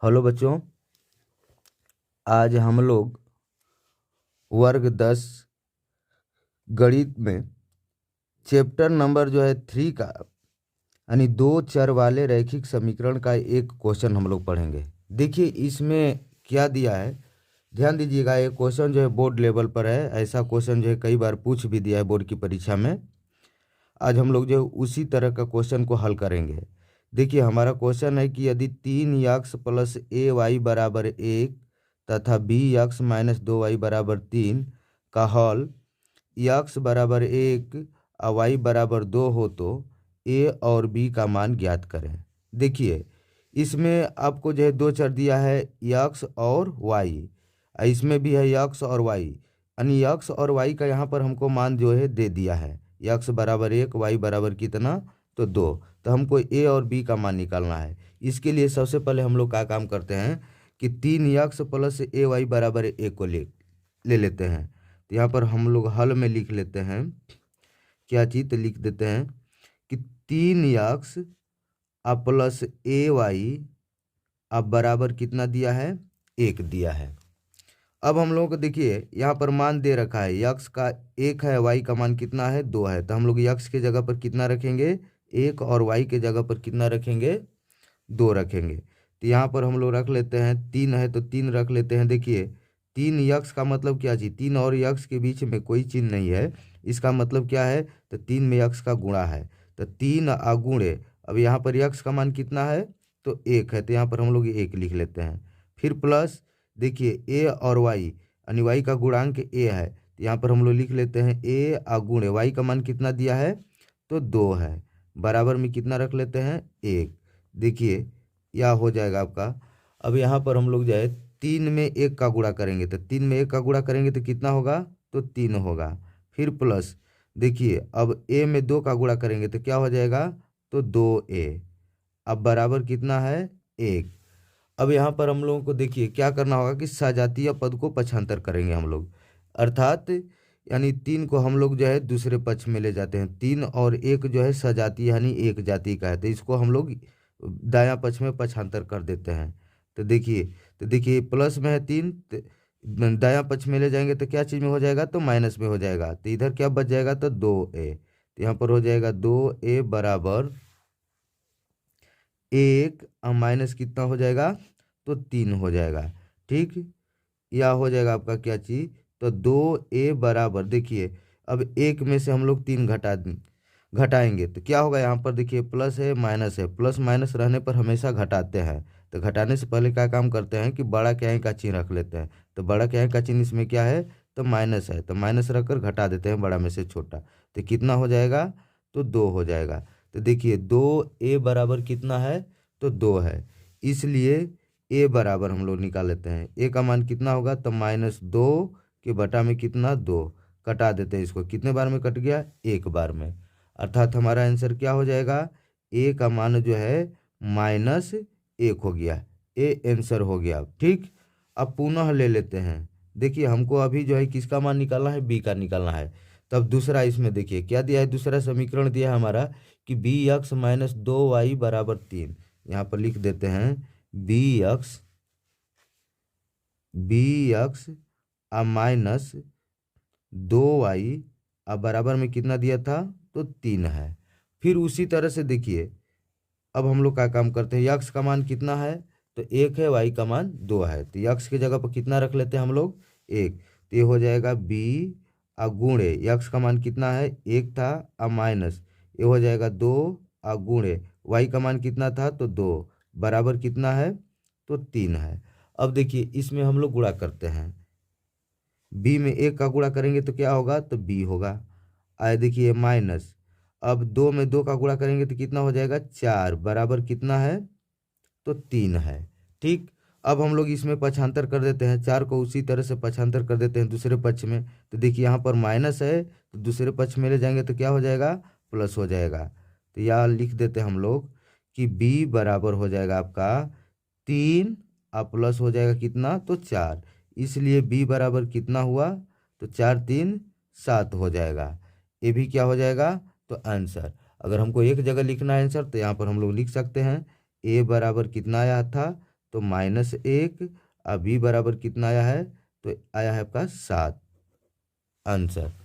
Hello बच्चों, आज हम लोग वर्ग 10 गणित में चैप्टर नंबर जो है 3 का यानी 2 चर वाले रैखिक समीकरण का एक क्वेश्चन हम लोग पढ़ेंगे। देखिए इसमें क्या दिया है, ध्यान दीजिएगा। ये क्वेश्चन जो है बोर्ड लेवल पर है। ऐसा क्वेश्चन जो है कई बार पूछ भी दिया है बोर्ड की परीक्षा में। आज हम लोग जो है उसी तरह का क्वेश्चन को हल करेंगे। देखिए हमारा क्वेश्चन है कि यदि 3x प्लस ए वाई बराबर 1 तथा बी एक्स माइनस 2y बराबर 3 का हल x बराबर 1 और y बराबर 2 हो तो a और b का मान ज्ञात करें। देखिए इसमें आपको जो है 2 चर दिया है x और y, इसमें भी है x और y, यानी x और y का यहाँ पर हमको मान जो है दे दिया है। x बराबर 1, y बराबर कितना तो 2। तो हमको a और b का मान निकालना है। इसके लिए सबसे पहले हम लोग क्या काम करते हैं कि 3x प्लस ए वाई बराबर 1 को ले लेते हैं। तो यहाँ पर हम लोग हल में लिख लेते हैं क्या चीज़, तो लिख देते हैं कि 3x प्लस ए वाई अब बराबर कितना दिया है, 1 दिया है। अब हम लोग को देखिए यहाँ पर मान दे रखा है, यक्स का 1 है, वाई का मान कितना है 2 है। तो हम लोग यक्स के जगह पर कितना रखेंगे 1 और वाई के जगह पर कितना रखेंगे 2 रखेंगे। तो यहाँ पर हम लोग रख लेते हैं 3 है तो 3 रख लेते हैं। देखिए 3 यक्स का मतलब क्या चीज़, 3 और यक्स के बीच में कोई चिन्ह नहीं है, इसका मतलब क्या है तो 3 में यक्स का गुणा है। तो 3 गुणे, अब यहाँ पर यक्स का मान कितना है तो 1 है, तो यहाँ पर हम लोग 1 लिख लेते हैं। फिर प्लस देखिए ए और वाई यानी वाई का गुणांक ए है, तो यहाँ पर हम लोग लिख लेते हैं ए गुणे वाई का मान कितना दिया है तो 2 है, बराबर में कितना रख लेते हैं 1। देखिए यह हो जाएगा आपका। अब यहाँ पर हम लोग जो है 3 में 1 का गुणा करेंगे, तो 3 में 1 का गुणा करेंगे तो कितना होगा तो 3 होगा। फिर प्लस देखिए अब ए में 2 का गुणा करेंगे तो क्या हो जाएगा तो 2a, अब बराबर कितना है 1। अब यहाँ पर हम लोगों को देखिए क्या करना होगा कि सजातीय पद को पक्षांतर करेंगे हम लोग, अर्थात यानी 3 को हम लोग जो है दूसरे पक्ष में ले जाते हैं। 3 और 1 जो है सजातीय यानी एक जाति का है, तो इसको हम लोग दायां पक्ष में पक्षांतर कर देते हैं। तो देखिए प्लस में है 3, दायां पक्ष में ले जाएंगे तो क्या चीज़ में हो जाएगा तो माइनस में हो जाएगा। तो इधर क्या बच जाएगा तो 2a, तो यहाँ पर हो जाएगा 2a बराबर 1 माइनस कितना हो जाएगा तो 3 हो जाएगा। ठीक, या हो जाएगा आपका क्या चीज़ तो 2a बराबर, देखिए अब 1 में से हम लोग 3 घटाएंगे तो क्या होगा, यहाँ पर देखिए प्लस है माइनस है, प्लस माइनस रहने पर हमेशा घटाते हैं। तो घटाने से पहले क्या काम करते हैं कि बड़ा क्या का चिन्ह रख लेते हैं। तो बड़ा क्या का चिन्ह इसमें क्या है तो माइनस है, तो माइनस रखकर घटा देते हैं बड़ा में से छोटा, तो कितना हो जाएगा तो 2 हो जाएगा। तो देखिए 2a बराबर कितना है तो 2 है, इसलिए a बराबर हम लोग निकाल लेते हैं। a का मान कितना होगा तो -2 के बटा में कितना 2, कटा देते हैं इसको, कितने बार में कट गया 1 बार में, अर्थात हमारा आंसर क्या हो जाएगा a का मान जो है -1 हो गया, a आंसर हो गया। ठीक, अब पुनः ले लेते हैं। देखिए हमको अभी जो है किसका मान निकालना है b का निकालना है। तब दूसरा इसमें देखिए क्या दिया है, दूसरा समीकरण दिया है हमारा कि बी एक्स माइनस 2y बराबर 3। यहाँ पर लिख देते हैं बी एक्स माइनस 2y बराबर में कितना दिया था तो 3 है। फिर उसी तरह से देखिए अब हम लोग क्या काम करते हैं, यक्स का मान कितना है तो 1 है, वाई का मान 2 है, तो यक्स की जगह पर कितना रख लेते हैं हम लोग 1। तो ये हो जाएगा बी गुणे यक्स का मान कितना है 1 था माइनस ये हो जाएगा 2 गुणे वाई का मान कितना था तो 2, बराबर कितना है तो 3 है। अब देखिए इसमें हम लोग गुणा करते हैं, बी में 1 का गुणा करेंगे तो क्या होगा तो बी होगा। आए देखिए माइनस, अब 2 में 2 का गुणा करेंगे तो कितना हो जाएगा 4, बराबर कितना है तो 3 है। ठीक, अब हम लोग इसमें पक्षांतर कर देते हैं, 4 को उसी तरह से पक्षांतर कर देते हैं दूसरे पक्ष में। तो देखिए यहाँ पर माइनस है तो दूसरे पक्ष में ले जाएंगे तो क्या हो जाएगा प्लस हो जाएगा। तो यहाँ लिख देते हैं हम लोग कि b बराबर हो जाएगा आपका 3 प्लस हो जाएगा कितना तो 4, इसलिए b बराबर कितना हुआ तो 4 3 7 हो जाएगा। ये भी क्या हो जाएगा तो आंसर। अगर हमको एक जगह लिखना है आंसर तो यहाँ पर हम लोग लिख सकते हैं a बराबर कितना आया था तो -1, अब v बराबर कितना आया है, तो आया है आपका 7 आंसर।